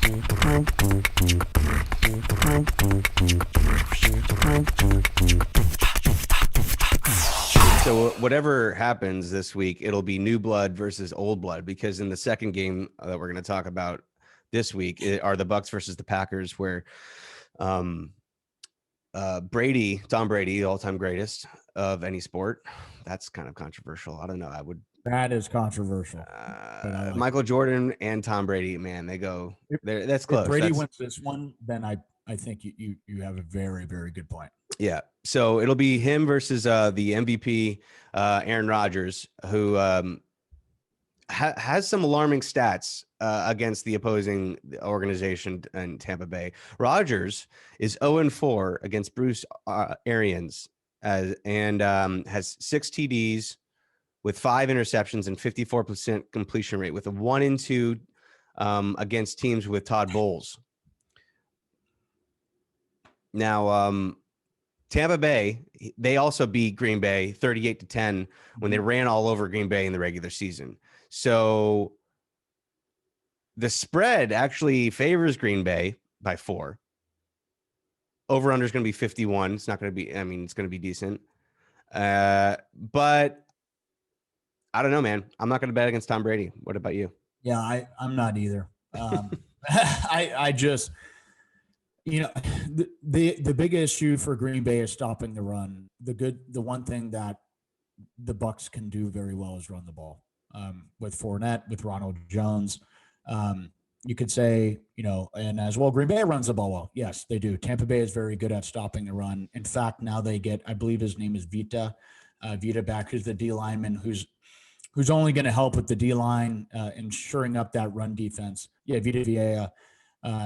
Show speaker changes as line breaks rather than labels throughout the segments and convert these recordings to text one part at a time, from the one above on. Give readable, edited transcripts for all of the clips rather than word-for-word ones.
So whatever happens this week, it'll be new blood versus old blood, because in the second game that we're going to talk about this week are the Bucs versus the Packers, where Tom Brady, the all-time greatest of any sport. That's kind of controversial. I don't know.
That is controversial.
Michael Jordan and Tom Brady, man, they go there. That's close.
If Brady wins this one, then I think you have a very, very good point.
Yeah. So it'll be him versus the MVP, Aaron Rodgers, who has some alarming stats against the opposing organization in Tampa Bay. Rodgers is 0-4 against Bruce Arians and has 6 TDs with 5 interceptions and 54% completion rate, with a 1-2 against teams with Todd Bowles. Now, Tampa Bay, they also beat Green Bay 38-10 when they ran all over Green Bay in the regular season. So the spread actually favors Green Bay by 4. Over-under is going to be 51. It's not going to be, it's going to be decent. But I don't know, man. I'm not going to bet against Tom Brady. What about you?
Yeah, I'm not either. I just, the big issue for Green Bay is stopping the run. The one thing that the Bucs can do very well is run the ball. With Fournette, with Ronald Jones, you could say, and as well, Green Bay runs the ball well. Yes, they do. Tampa Bay is very good at stopping the run. In fact, now they get, I believe his name is Vita back, who's the D lineman, who's only going to help with the D line, ensuring up that run defense. Yeah, Vita Vea.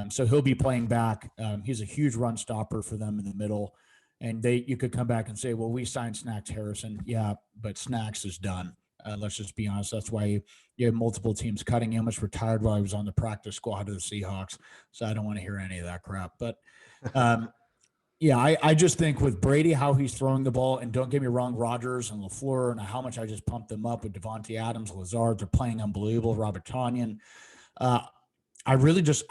So he'll be playing back. He's a huge run stopper for them in the middle. And you could come back and say, well, we signed Snacks Harrison. Yeah, but Snacks is done. Let's just be honest. That's why you have multiple teams cutting him. Was retired while he was on the practice squad of the Seahawks. So I don't want to hear any of that crap. But yeah, I just think with Brady, how he's throwing the ball, and don't get me wrong, Rodgers and LaFleur, and how much I just pumped them up with Devontae Adams, Lazard, they're playing unbelievable. Robert Tonyan. I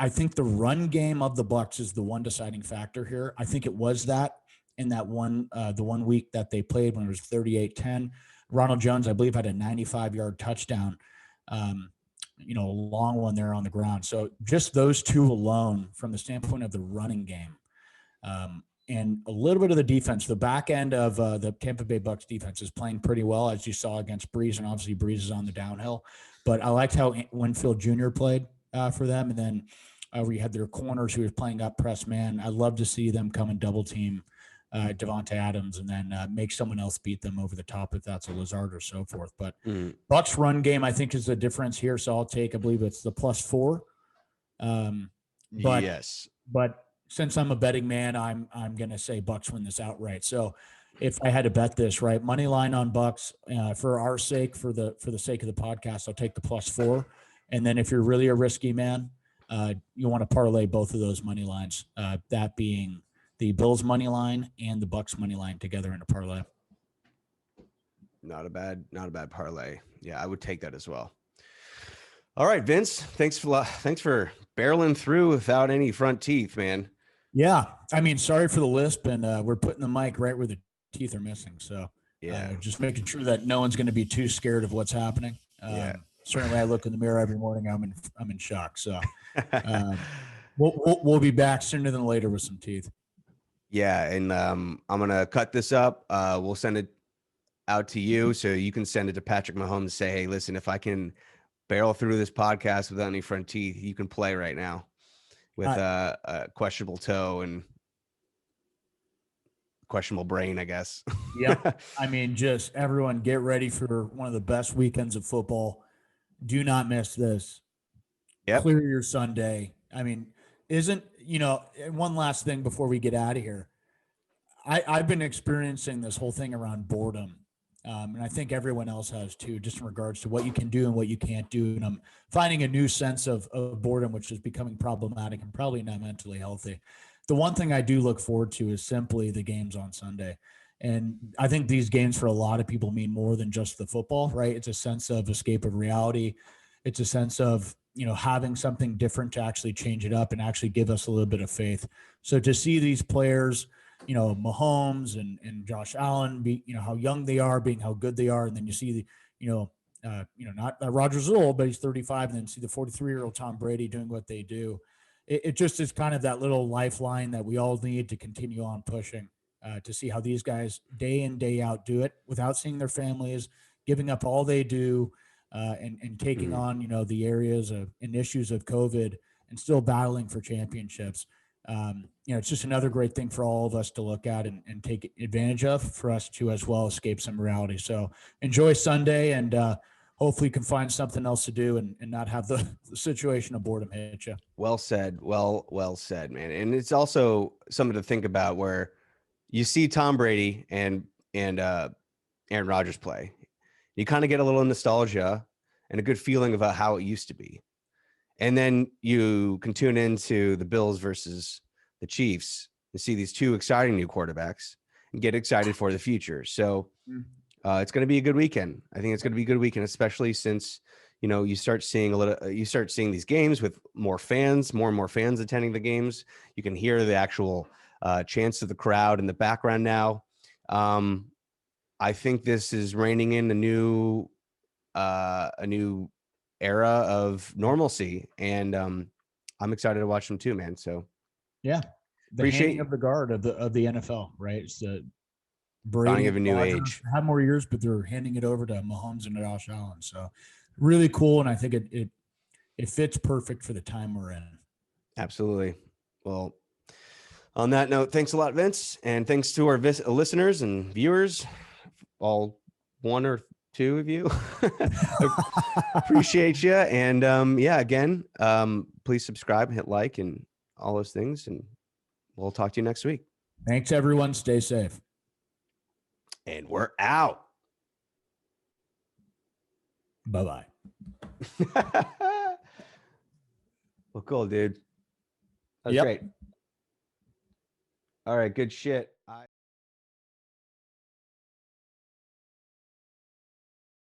think the run game of the Bucs is the one deciding factor here. I think it was that in that the 1 week that they played when it was 38-10. Ronald Jones, I believe, had a 95-yard touchdown, a long one there on the ground. So just those two alone from the standpoint of the running game, and a little bit of the defense, the back end of the Tampa Bay Bucs defense is playing pretty well, as you saw against Breeze, and obviously Breeze is on the downhill. But I liked how Winfield Jr. played for them, and then we had their corners who was playing up press man. I love to see them come and double team Devontae Adams and then make someone else beat them over the top if that's a Lazard or so forth. But Bucs run game, I think, is the difference here. So I'll take, I believe it's the +4.
Yes.
But since I'm a betting man, I'm going to say Bucs win this outright. So if I had to bet this, right, money line on Bucs for our sake, for the sake of the podcast, I'll take the +4. And then if you're really a risky man, you want to parlay both of those money lines, that being the Bills money line and the Bucs money line together in a parlay.
Not a bad parlay. Yeah, I would take that as well. All right, Vince, thanks for barreling through without any front teeth, man.
Yeah, sorry for the lisp, and we're putting the mic right where the teeth are missing. So
yeah,
just making sure that no one's going to be too scared of what's happening. Certainly, I look in the mirror every morning. I'm in shock. So we'll be back sooner than later with some teeth.
Yeah, and I'm gonna cut this up. We'll send it out to you, so you can send it to Patrick Mahomes and say, "Hey, listen, if I can barrel through this podcast without any front teeth, you can play right now with a questionable toe and questionable brain, I guess."
Yeah, just everyone get ready for one of the best weekends of football. Do not miss this.
Yep.
Clear your Sunday. One last thing before we get out of here. I've been experiencing this whole thing around boredom. And I think everyone else has too, just in regards to what you can do and what you can't do. And I'm finding a new sense of boredom, which is becoming problematic and probably not mentally healthy. The one thing I do look forward to is simply the games on Sunday. And I think these games for a lot of people mean more than just the football, right? It's a sense of escape of reality. It's a sense of, having something different to actually change it up and actually give us a little bit of faith. So to see these players, Mahomes and Josh Allen, how young they are, being how good they are, and then you see not that Rodgers is old, but he's 35, and then see the 43-year-old Tom Brady doing what they do. It just is kind of that little lifeline that we all need to continue on pushing, to see how these guys day in, day out do it without seeing their families, giving up all they do, and taking on, the areas and issues of COVID and still battling for championships. It's just another great thing for all of us to look at and take advantage of, for us to as well escape some reality. So enjoy Sunday, and hopefully you can find something else to do and not have the situation of boredom hit you.
Well said. Well said, man. And it's also something to think about where you see Tom Brady and Aaron Rodgers play. You kind of get a little nostalgia and a good feeling about how it used to be. And then you can tune into the Bills versus the Chiefs and see these two exciting new quarterbacks and get excited for the future. So it's going to be a good weekend. I think it's going to be a good weekend, especially since, you start seeing these games with more and more fans attending the games. You can hear the actual chants of the crowd in the background now. I think this is reining in a new era of normalcy, and I'm excited to watch them too, man. So
yeah, the handing of the guard of the NFL, right? It's the Brady
of a new
Rodgers
age.
have more years, but they're handing it over to Mahomes and Josh Allen. So really cool, and I think it fits perfect for the time we're in.
Absolutely. Well, on that note, thanks a lot, Vince, and thanks to our listeners and viewers, all one or two of you. Appreciate you. And again, please subscribe, hit like, and all those things, and we'll talk to you next week.
Thanks, everyone. Stay safe.
And we're out.
Bye-bye.
Well, cool, dude. That's great. All right, good shit.